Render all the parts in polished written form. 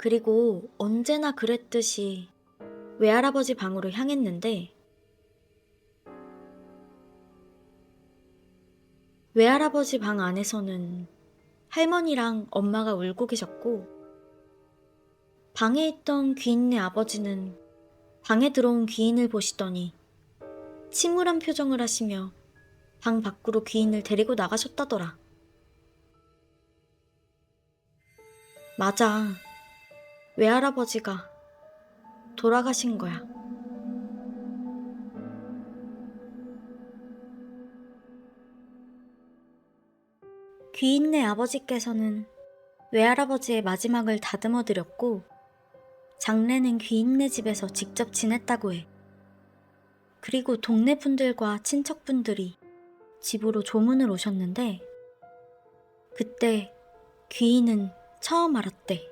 그리고 언제나 그랬듯이 외할아버지 방으로 향했는데 외할아버지 방 안에서는 할머니랑 엄마가 울고 계셨고 방에 있던 귀인네 아버지는 방에 들어온 귀인을 보시더니 침울한 표정을 하시며 방 밖으로 귀인을 데리고 나가셨다더라. 맞아. 외할아버지가 돌아가신 거야. 귀인네 아버지께서는 외할아버지의 마지막을 다듬어 드렸고 장례는 귀인네 집에서 직접 지냈다고 해. 그리고 동네 분들과 친척분들이 집으로 조문을 오셨는데 그때 귀인은 처음 알았대.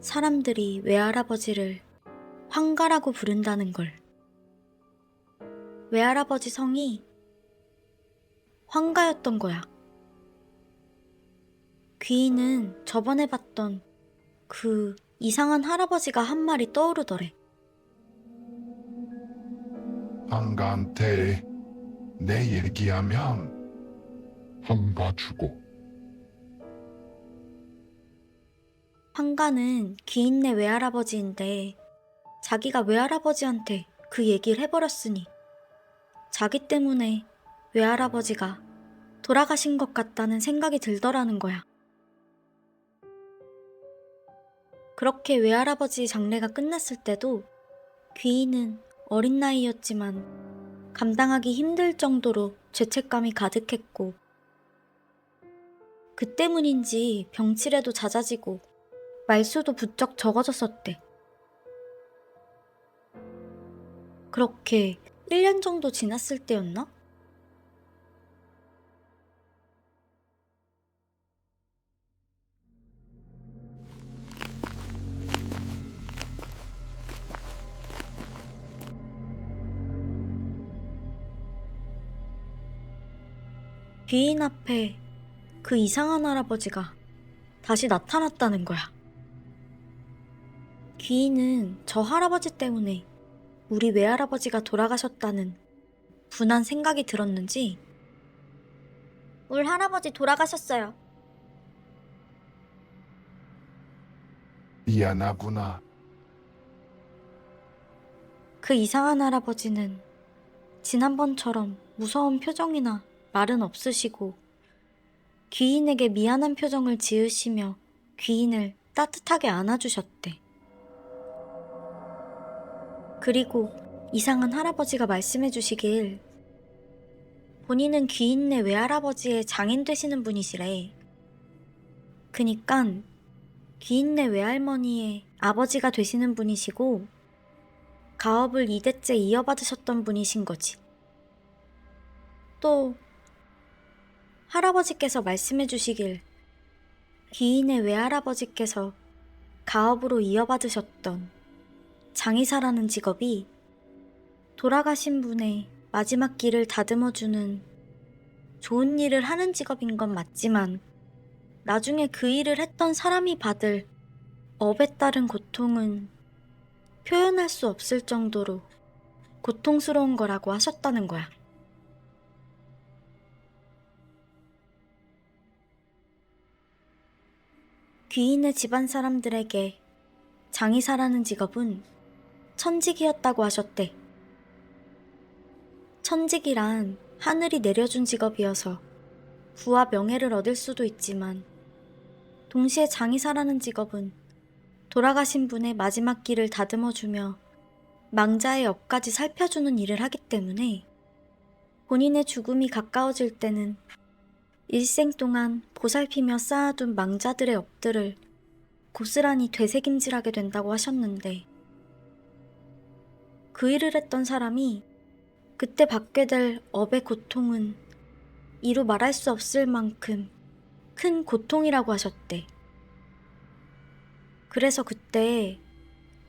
사람들이 외할아버지를 황가라고 부른다는 걸. 외할아버지 성이 황가였던 거야. 귀인은 저번에 봤던 그 이상한 할아버지가 한 말이 떠오르더래. 한가한테 내 얘기하면 한가 주고. 황가는 귀인네 외할아버지인데 자기가 외할아버지한테 그 얘기를 해버렸으니 자기 때문에 외할아버지가 돌아가신 것 같다는 생각이 들더라는 거야. 그렇게 외할아버지 장례가 끝났을 때도 귀인은 어린 나이였지만 감당하기 힘들 정도로 죄책감이 가득했고 그 때문인지 병치레도 잦아지고 말수도 부쩍 적어졌었대. 그렇게 1년 정도 지났을 때였나? 귀인 앞에 그 이상한 할아버지가 다시 나타났다는 거야. 귀인은 저 할아버지 때문에 우리 외할아버지가 돌아가셨다는 분한 생각이 들었는지 울 할아버지 돌아가셨어요. 미안하구나. 그 이상한 할아버지는 지난번처럼 무서운 표정이나 말은 없으시고 귀인에게 미안한 표정을 지으시며 귀인을 따뜻하게 안아주셨대. 그리고 이상한 할아버지가 말씀해 주시길 본인은 귀인네 외할아버지의 장인 되시는 분이시래. 그니깐 귀인네 외할머니의 아버지가 되시는 분이시고 가업을 2대째 이어받으셨던 분이신 거지. 또 할아버지께서 말씀해 주시길 귀인의 외할아버지께서 가업으로 이어받으셨던 장의사라는 직업이 돌아가신 분의 마지막 길을 다듬어주는 좋은 일을 하는 직업인 건 맞지만 나중에 그 일을 했던 사람이 받을 업에 따른 고통은 표현할 수 없을 정도로 고통스러운 거라고 하셨다는 거야. 귀인의 집안 사람들에게 장의사라는 직업은 천직이었다고 하셨대. 천직이란 하늘이 내려준 직업이어서 부와 명예를 얻을 수도 있지만 동시에 장의사라는 직업은 돌아가신 분의 마지막 길을 다듬어주며 망자의 업까지 살펴주는 일을 하기 때문에 본인의 죽음이 가까워질 때는 일생 동안 보살피며 쌓아둔 망자들의 업들을 고스란히 되새김질하게 된다고 하셨는데 그 일을 했던 사람이 그때 받게 될 업의 고통은 이루 말할 수 없을 만큼 큰 고통이라고 하셨대. 그래서 그때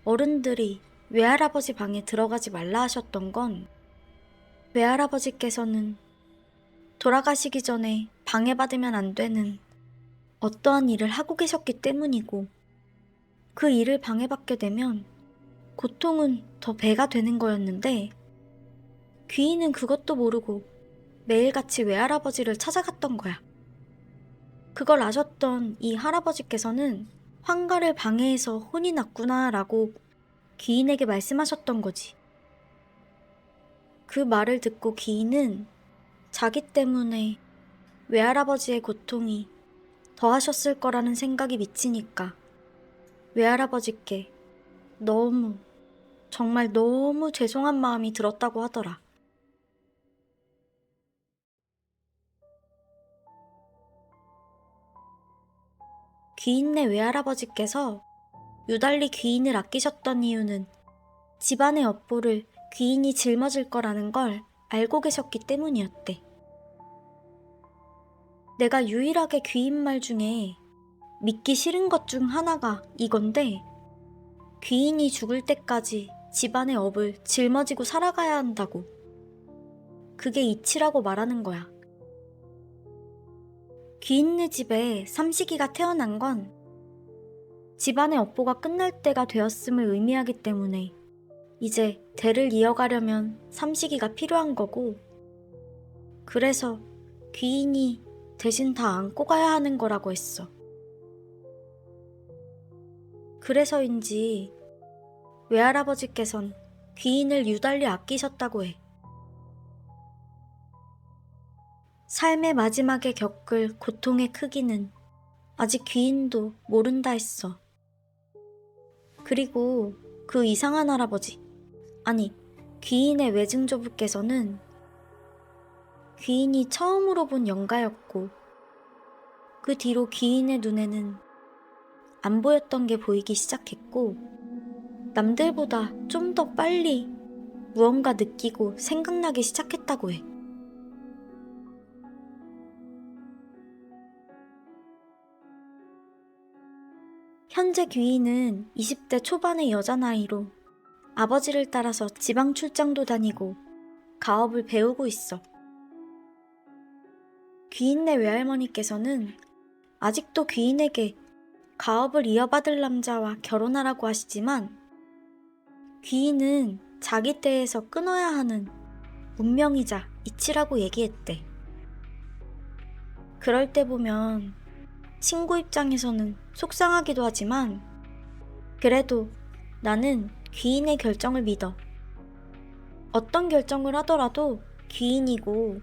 어른들이 외할아버지 방에 들어가지 말라 하셨던 건 외할아버지께서는 돌아가시기 전에 방해받으면 안 되는 어떠한 일을 하고 계셨기 때문이고 그 일을 방해받게 되면 고통은 더 배가 되는 거였는데 귀인은 그것도 모르고 매일같이 외할아버지를 찾아갔던 거야. 그걸 아셨던 이 할아버지께서는 환가를 방해해서 혼이 났구나라고 귀인에게 말씀하셨던 거지. 그 말을 듣고 귀인은 자기 때문에 외할아버지의 고통이 더하셨을 거라는 생각이 미치니까 외할아버지께 정말 너무 죄송한 마음이 들었다고 하더라. 귀인네 외할아버지께서 유달리 귀인을 아끼셨던 이유는 집안의 업보를 귀인이 짊어질 거라는 걸 알고 계셨기 때문이었대. 내가 유일하게 귀인 말 중에 믿기 싫은 것 중 하나가 이건데 귀인이 죽을 때까지 집안의 업을 짊어지고 살아가야 한다고. 그게 이치라고 말하는 거야. 귀인네 집에 삼식이가 태어난 건 집안의 업보가 끝날 때가 되었음을 의미하기 때문에 이제 대를 이어가려면 삼식이가 필요한 거고, 그래서 귀인이 대신 다 안고 가야 하는 거라고 했어. 그래서인지 외할아버지께선 귀인을 유달리 아끼셨다고 해. 삶의 마지막에 겪을 고통의 크기는 아직 귀인도 모른다 했어. 그리고 그 이상한 할아버지, 아니 귀인의 외증조부께서는 귀인이 처음으로 본 영가였고 그 뒤로 귀인의 눈에는 안 보였던 게 보이기 시작했고 남들보다 좀 더 빨리 무언가 느끼고 생각나기 시작했다고 해. 현재 귀인은 20대 초반의 여자나이로 아버지를 따라서 지방 출장도 다니고 가업을 배우고 있어. 귀인네 외할머니께서는 아직도 귀인에게 가업을 이어받을 남자와 결혼하라고 하시지만 귀인은 자기 때에서 끊어야 하는 운명이자 이치라고 얘기했대. 그럴 때 보면 친구 입장에서는 속상하기도 하지만 그래도 나는 귀인의 결정을 믿어. 어떤 결정을 하더라도 귀인이고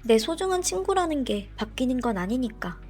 내 소중한 친구라는 게 바뀌는 건 아니니까.